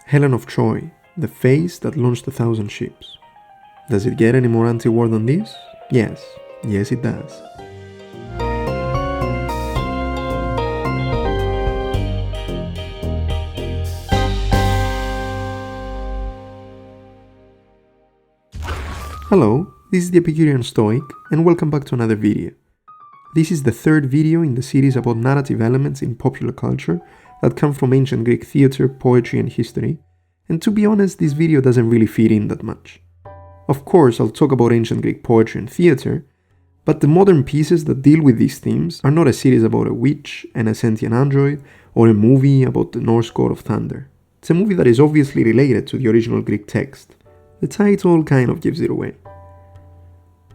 Helen of Troy, the face that launched 1,000 ships. Does it get any more anti-war than this? Yes. Yes, it does. Hello, this is the Epicurean Stoic, and welcome back to another video. This is the third video in the series about narrative elements in popular culture that come from ancient Greek theatre, poetry, and history, and to be honest, this video doesn't really fit in that much. Of course, I'll talk about ancient Greek poetry and theatre, but the modern pieces that deal with these themes are not a series about a witch and a sentient android, or a movie about the Norse god of thunder. It's a movie that is obviously related to the original Greek text. The title kind of gives it away.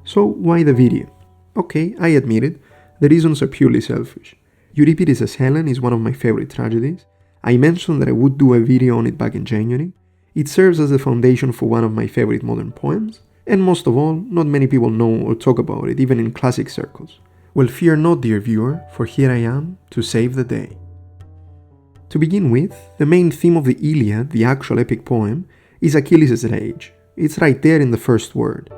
So, why the video? Okay, I admit it, the reasons are purely selfish. Euripides as Helen is one of my favorite tragedies. I mentioned that I would do a video on it back in January. It serves as the foundation for one of my favorite modern poems, and most of all, not many people know or talk about it, even in classic circles. Well, fear not, dear viewer, for here I am to save the day. To begin with, the main theme of the Iliad, the actual epic poem, is Achilles' rage. It's right there in the first word.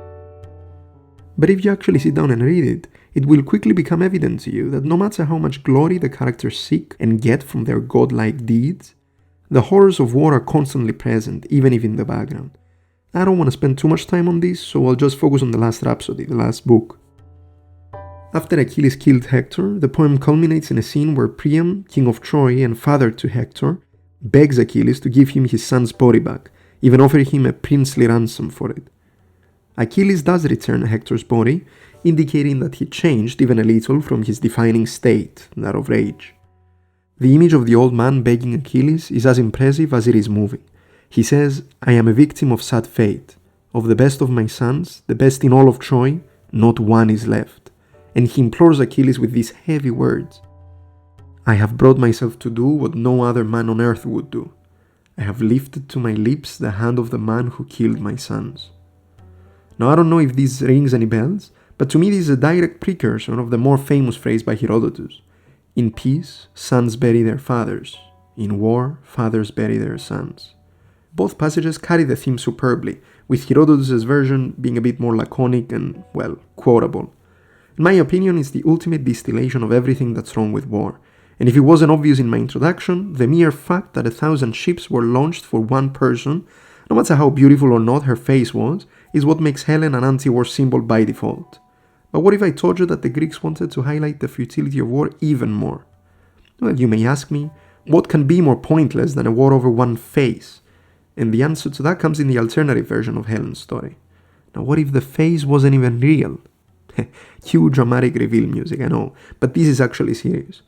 But if you actually sit down and read it, it will quickly become evident to you that no matter how much glory the characters seek and get from their godlike deeds, the horrors of war are constantly present, even if in the background. I don't want to spend too much time on this, so I'll just focus on the last rhapsody, the last book. After Achilles killed Hector, the poem culminates in a scene where Priam, king of Troy and father to Hector, begs Achilles to give him his son's body back, even offering him a princely ransom for it. Achilles does return Hector's body, indicating that he changed even a little from his defining state, that of rage. The image of the old man begging Achilles is as impressive as it is moving. He says, "I am a victim of sad fate. Of the best of my sons, the best in all of Troy, not one is left." And he implores Achilles with these heavy words. "I have brought myself to do what no other man on earth would do. I have lifted to my lips the hand of the man who killed my sons." Now, I don't know if this rings any bells, but to me this is a direct precursor of the more famous phrase by Herodotus. In peace, sons bury their fathers. In war, fathers bury their sons. Both passages carry the theme superbly, with Herodotus' version being a bit more laconic and, well, quotable. In my opinion, it's the ultimate distillation of everything that's wrong with war. And if it wasn't obvious in my introduction, the mere fact that 1,000 ships were launched for one person, no matter how beautiful or not her face was, is what makes Helen an anti-war symbol by default. But what if I told you that the Greeks wanted to highlight the futility of war even more? Well, you may ask me, what can be more pointless than a war over one face? And the answer to that comes in the alternative version of Helen's story. Now, what if the face wasn't even real? Cue dramatic reveal music, I know, but this is actually serious.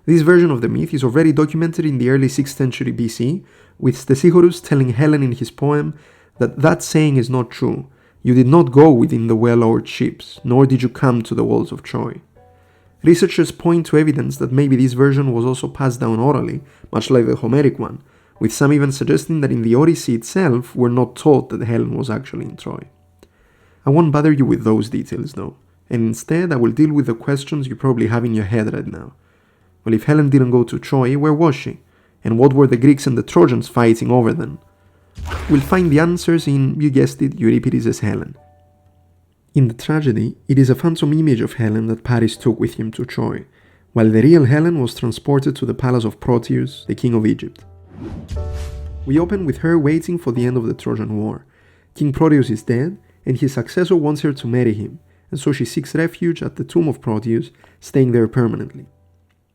This version of the myth is already documented in the early 6th century BC, with Stesichorus telling Helen in his poem that saying is not true. You did not go within the well-oared ships, nor did you come to the walls of Troy. Researchers point to evidence that maybe this version was also passed down orally, much like the Homeric one, with some even suggesting that in the Odyssey itself we're not taught that Helen was actually in Troy. I won't bother you with those details though, and instead I will deal with the questions you probably have in your head right now. Well, if Helen didn't go to Troy, where was she? And what were the Greeks and the Trojans fighting over then? We'll find the answers in, you guessed it, Euripides as Helen. In the tragedy, it is a phantom image of Helen that Paris took with him to Troy, while the real Helen was transported to the palace of Proteus, the king of Egypt. We open with her waiting for the end of the Trojan War. King Proteus is dead, and his successor wants her to marry him, and so she seeks refuge at the tomb of Proteus, staying there permanently.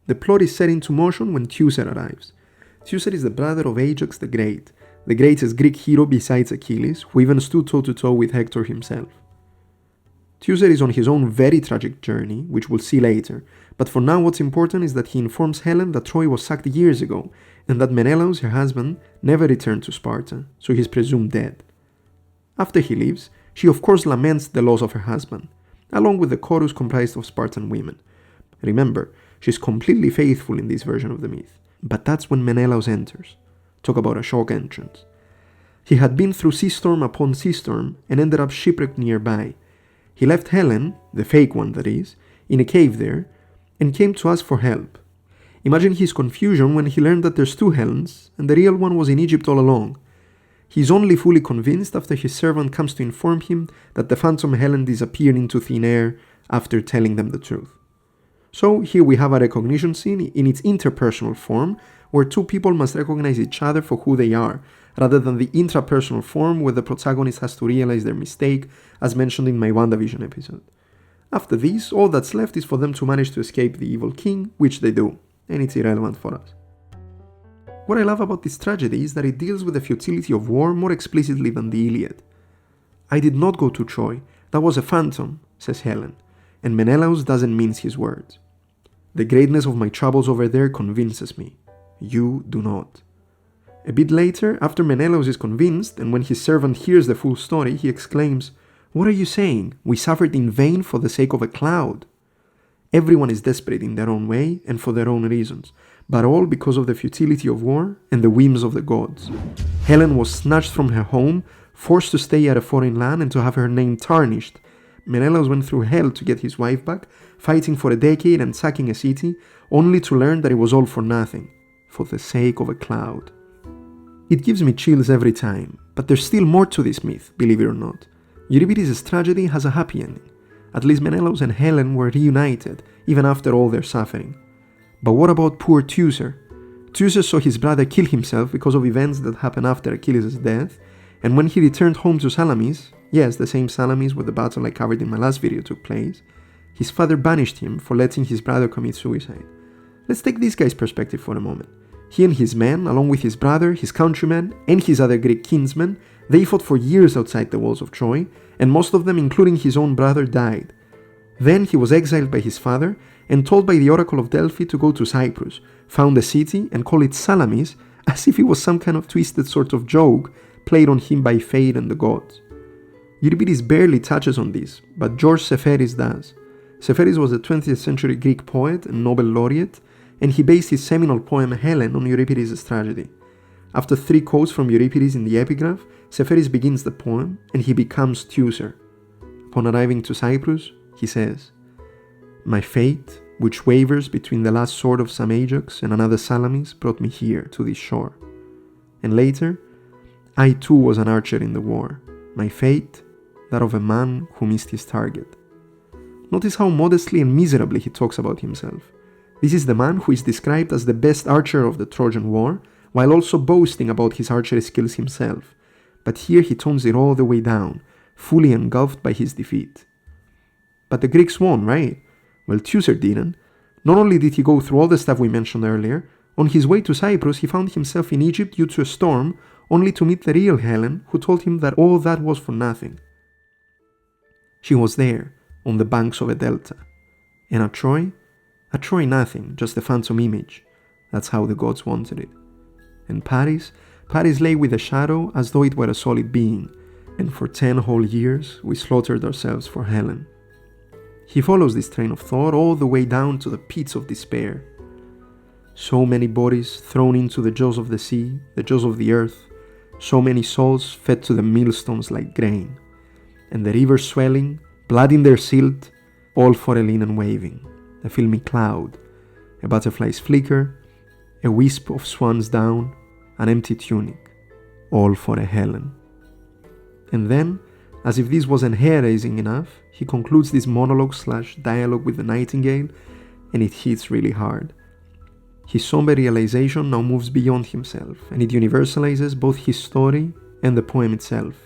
The plot is set into motion when Teucer arrives. Teucer is the brother of Ajax the Great, the greatest Greek hero besides Achilles, who even stood toe-to-toe with Hector himself. Teucer is on his own very tragic journey, which we'll see later, but for now what's important is that he informs Helen that Troy was sacked years ago, and that Menelaus, her husband, never returned to Sparta, so he's presumed dead. After he leaves, she of course laments the loss of her husband, along with the chorus comprised of Spartan women. Remember, she's completely faithful in this version of the myth, but that's when Menelaus enters. Talk about a shock entrance. He had been through sea storm upon sea storm and ended up shipwrecked nearby. He left Helen, the fake one that is, in a cave there, and came to ask for help. Imagine his confusion when he learned that there's two Helens, and the real one was in Egypt all along. He is only fully convinced after his servant comes to inform him that the phantom Helen disappeared into thin air after telling them the truth. So here we have a recognition scene in its interpersonal form, where two people must recognize each other for who they are, rather than the intrapersonal form where the protagonist has to realize their mistake, as mentioned in my WandaVision episode. After this, all that's left is for them to manage to escape the evil king, which they do, and it's irrelevant for us. What I love about this tragedy is that it deals with the futility of war more explicitly than the Iliad. "I did not go to Troy, that was a phantom," says Helen, and Menelaus doesn't mince his words. "The greatness of my troubles over there convinces me. You do not." A bit later, after Menelaus is convinced, and when his servant hears the full story, he exclaims, "What are you saying? We suffered in vain for the sake of a cloud." Everyone is desperate in their own way and for their own reasons, but all because of the futility of war and the whims of the gods. Helen was snatched from her home, forced to stay at a foreign land and to have her name tarnished. Menelaus went through hell to get his wife back, fighting for a decade and sacking a city, only to learn that it was all for nothing, for the sake of a cloud. It gives me chills every time, but there's still more to this myth, believe it or not. Euripides' tragedy has a happy ending. At least Menelaus and Helen were reunited, even after all their suffering. But what about poor Teucer? Teucer saw his brother kill himself because of events that happened after Achilles' death, and when he returned home to Salamis, yes, the same Salamis where the battle I covered in my last video took place, his father banished him for letting his brother commit suicide. Let's take this guy's perspective for a moment. He and his men, along with his brother, his countrymen, and his other Greek kinsmen, they fought for years outside the walls of Troy, and most of them, including his own brother, died. Then he was exiled by his father and told by the oracle of Delphi to go to Cyprus, found a city and call it Salamis, as if it was some kind of twisted sort of joke played on him by fate and the gods. Euripides barely touches on this, but George Seferis does. Seferis was a 20th century Greek poet and Nobel laureate, and he based his seminal poem Helen on Euripides' tragedy. After 3 quotes from Euripides in the epigraph, Seferis begins the poem, and he becomes Teucer. Upon arriving to Cyprus, he says, "My fate, which wavers between the last sword of some Ajax and another Salamis, brought me here, to this shore. And later, I too was an archer in the war. My fate, that of a man who missed his target." Notice how modestly and miserably he talks about himself. This is the man who is described as the best archer of the Trojan War, while also boasting about his archery skills himself. But here he tones it all the way down, fully engulfed by his defeat. But the Greeks won, right? Well, Teucer didn't. Not only did he go through all the stuff we mentioned earlier, on his way to Cyprus he found himself in Egypt due to a storm, only to meet the real Helen, who told him that all that was for nothing. She was there, on the banks of a delta. And at Troy? At Troy nothing, just a phantom image. That's how the gods wanted it. And Paris lay with a shadow as though it were a solid being, and for 10 whole years we slaughtered ourselves for Helen. He follows this train of thought all the way down to the pits of despair. So many bodies thrown into the jaws of the sea, the jaws of the earth, so many souls fed to the millstones like grain, and the rivers swelling, blood in their silt, all for a linen waving, a filmy cloud, a butterfly's flicker, a wisp of swan's down, an empty tunic, all for a Helen. And then, as if this wasn't hair-raising enough, he concludes this monologue/dialogue with the nightingale, and it hits really hard. His somber realization now moves beyond himself, and it universalizes both his story and the poem itself,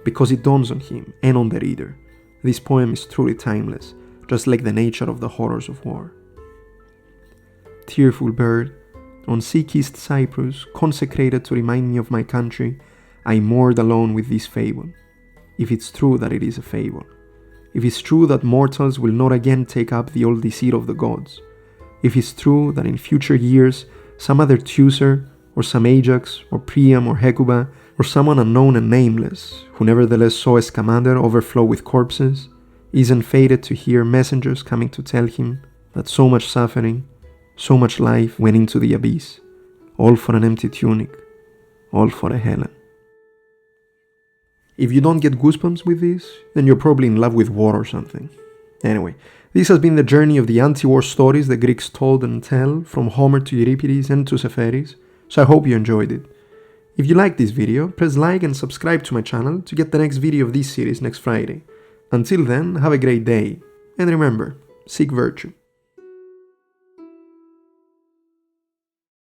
because it dawns on him and on the reader. This poem is truly timeless, just like the nature of the horrors of war. Tearful bird, on sea-kissed Cyprus, consecrated to remind me of my country, I moored alone with this fable. If it's true that it is a fable. If it's true that mortals will not again take up the old deceit of the gods. If it's true that in future years, some other Teucer, or some Ajax, or Priam, or Hecuba, or someone unknown and nameless, who nevertheless saw a Scamander overflow with corpses, isn't fated to hear messengers coming to tell him that so much suffering, so much life went into the abyss, all for an empty tunic, all for a Helen. If you don't get goosebumps with this, then you're probably in love with war or something. Anyway, this has been the journey of the anti-war stories the Greeks told and tell, from Homer to Euripides and to Seferis, so I hope you enjoyed it. If you like this video, press like and subscribe to my channel to get the next video of this series next Friday. Until then, have a great day, and remember, seek virtue.